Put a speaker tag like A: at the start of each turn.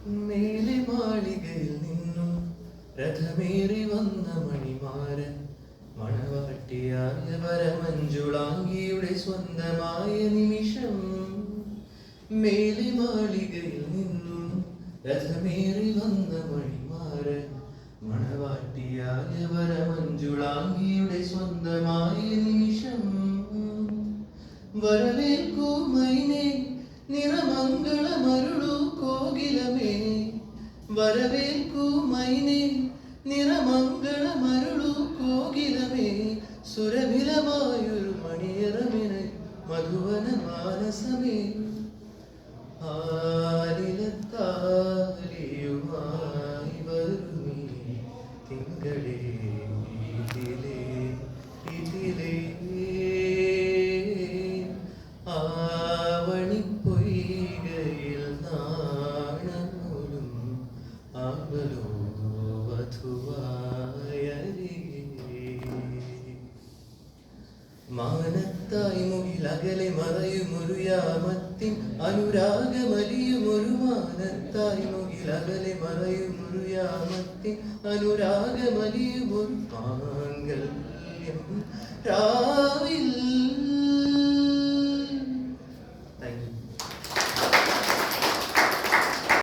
A: മേലെ മാളികയിൽ നിന്നും രഥമേറി വന്ന മണിമാരൻ മണവാട്ടിയായ വരമഞ്ജുളാംഗിയുടെ സ്വന്തമായ നിമിഷം. മേലെ മാളികയിൽ നിന്നും രഥമേറി വന്ന മണിമാരൻ മണവാട്ടിയായ വരമഞ്ജുളാംഗിയുടെ സ്വന്തമായ നിമിഷം. വരവേൽക്കൂ മൈനേ നിറമംഗളമരുളൂ കോകിലമേ, വരവേൽക്കൂ മൈനേ നിറമംഗളമരുളൂ കോകിലമേ, സുരഭിലമായൊരു മണിയറമിന് മധുവന മാനസമേ. ആലിലത്താലിയുമായി വരുമീ തിങ്കളേ ഇതിലേ ഇതിലേ, ആവണിപ്പൊയ്കയിൽ നാണമൂലും ആവലോ വധുവായരികെ. മാനത്തായി മുകിലകലെ മറയുമൊരു യാമത്തിൻ അനുരാഗമലിയുമൊരു മാനത്തായി മുകിലകലെ മറയുമൊരു യാമത്തിൻ അനുരാഗമലിയുമൊരു മാംഗല്യം.